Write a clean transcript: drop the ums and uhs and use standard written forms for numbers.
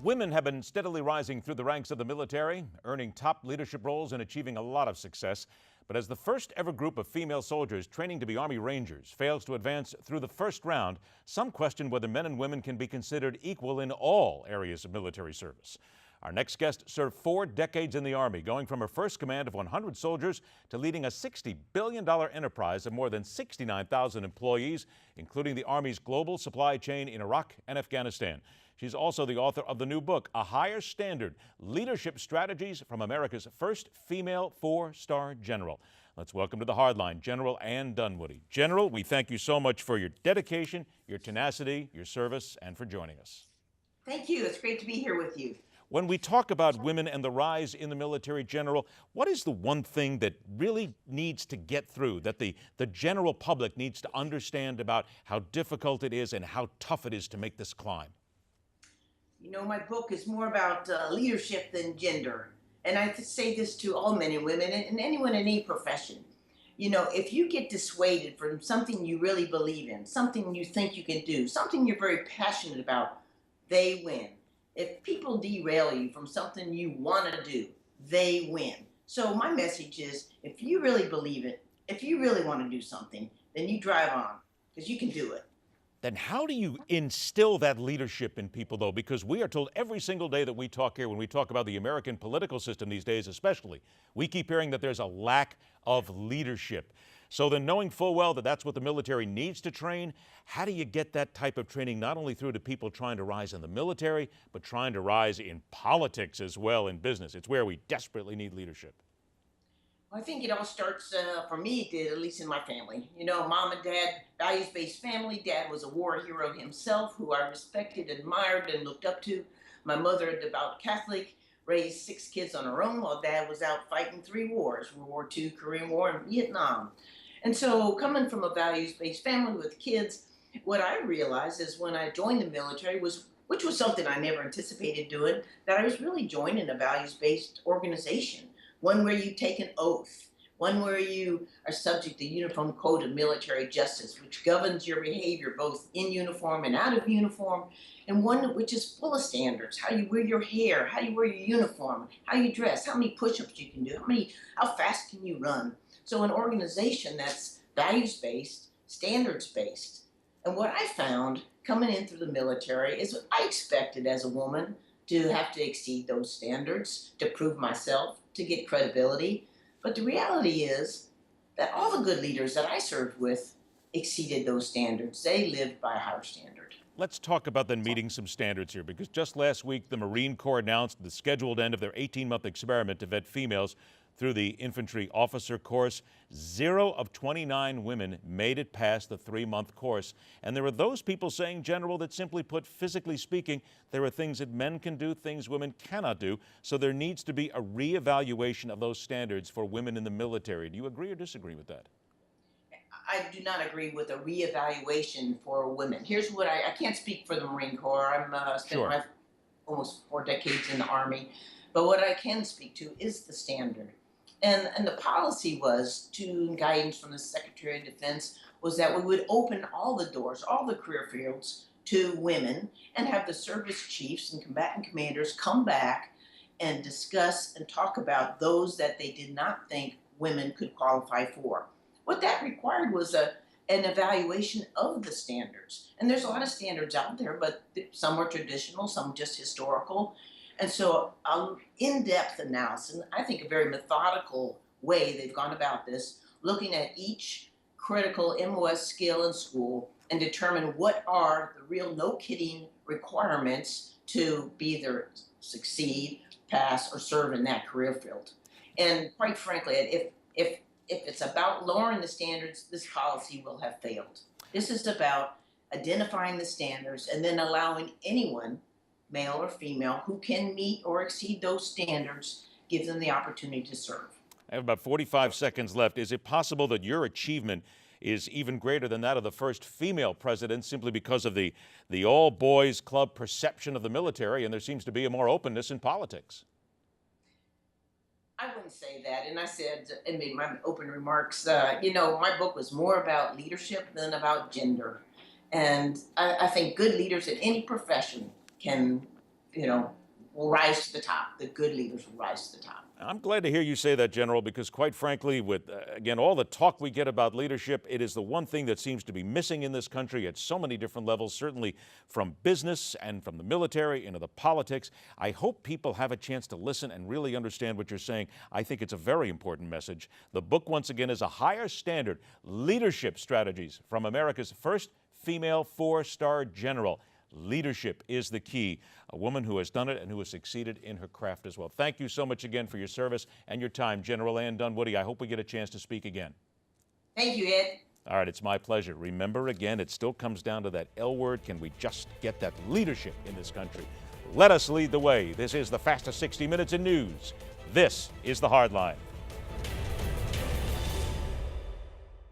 Women have been steadily rising through the ranks of the military, earning top leadership roles and achieving a lot of success. But as the first ever group of female soldiers training to be Army Rangers fails to advance through the first round, some question whether men and women can be considered equal in all areas of military service. Our next guest served 4 decades in the Army, going from her first command of 100 soldiers to leading a $60 billion enterprise of more than 69,000 employees, including the Army's global supply chain in Iraq and Afghanistan. She's also the author of the new book, A Higher Standard: Leadership Strategies from America's First Female 4-Star General. Let's welcome to the Hardline, General Ann Dunwoody. General, we thank you so much for your dedication, your tenacity, your service, and for joining us. Thank you. It's great to be here with you. When we talk about women and the rise in the military, General, what is the one thing that really needs to get through, that the general public needs to understand about how difficult it is and how tough it is to make this climb? You know, my book is more about leadership than gender. And I say this to all men and women and anyone in any profession. You know, if you get dissuaded from something you really believe in, something you think you can do, something you're very passionate about, they win. If people derail you from something you want to do, they win. So my message is, if you really believe it, if you really want to do something, then you drive on, because you can do it. Then how do you instill that leadership in people, though? Because we are told every single day that we talk here, when we talk about the American political system these days especially, we keep hearing that there's a lack of leadership. So then, knowing full well that that's what the military needs to train, how do you get that type of training not only through to people trying to rise in the military, but trying to rise in politics as well, in business? It's where we desperately need leadership. I think it all starts, for me, it did, at least in my family. You know, mom and dad, values-based family. Dad was a war hero himself, who I respected, admired, and looked up to. My mother, a devout Catholic, raised 6 kids on her own while Dad was out fighting 3 wars, World War II, Korean War, and Vietnam. And so, coming from a values-based family with kids, what I realized is when I joined the military which was something I never anticipated doing, that I was really joining a values-based organization. One where you take an oath, one where you are subject to the Uniform Code of Military Justice, which governs your behavior both in uniform and out of uniform, and one which is full of standards: how you wear your hair, how you wear your uniform, how you dress, how many push-ups you can do, how fast can you run. So an organization that's values-based, standards-based. And what I found coming in through the military is I expected as a woman to have to exceed those standards, to prove myself, to get credibility. But the reality is that all the good leaders that I served with exceeded those standards. They lived by a higher standard. Let's talk about then meeting some standards here, because just last week the Marine Corps announced the scheduled end of their 18-month experiment to vet females through the infantry officer course. 0 of 29 women made it past the 3-month course. And there are those people saying, General, that simply put, physically speaking, there are things that men can do, things women cannot do. So there needs to be a reevaluation of those standards for women in the military. Do you agree or disagree with that? I do not agree with a reevaluation for women. Here's what I can't speak for the Marine Corps. I'm spent Sure. my almost 4 decades in the Army. But what I can speak to is the standard. And the policy was, to guidance from the Secretary of Defense, was that we would open all the doors, all the career fields to women, and have the service chiefs and combatant commanders come back and discuss and talk about those that they did not think women could qualify for. What that required was an evaluation of the standards. And there's a lot of standards out there, but some were traditional, some just historical. And so in-depth analysis, and I think a very methodical way they've gone about this, looking at each critical MOS skill in school and determine what are the real no-kidding requirements to be either succeed, pass, or serve in that career field. And quite frankly, if it's about lowering the standards, this policy will have failed. This is about identifying the standards and then allowing anyone, male or female, who can meet or exceed those standards, give them the opportunity to serve. I have about 45 seconds left. Is it possible that your achievement is even greater than that of the first female president, simply because of the all-boys club perception of the military, and there seems to be a more openness in politics? I wouldn't say that. And I said in my open remarks, you know, my book was more about leadership than about gender. And I think good leaders in any profession can will rise to the top. The good leaders will rise to the top. I'm glad to hear you say that, General, because quite frankly, with, again, all the talk we get about leadership, it is the one thing that seems to be missing in this country at so many different levels, certainly from business and from the military into the politics. I hope people have a chance to listen and really understand what you're saying. I think it's a very important message. The book, once again, is A Higher Standard: Leadership Strategies from America's First Female Four-Star General. Leadership is the key. A woman who has done it and who has succeeded in her craft as well. Thank you so much again for your service and your time, General Ann Dunwoody. I hope we get a chance to speak again. Thank you, Ed. All right, it's my pleasure. Remember, again, it still comes down to that L word. Can we just get that leadership in this country? Let us lead the way. This is the fastest 60 minutes in news. This is The Hard Line.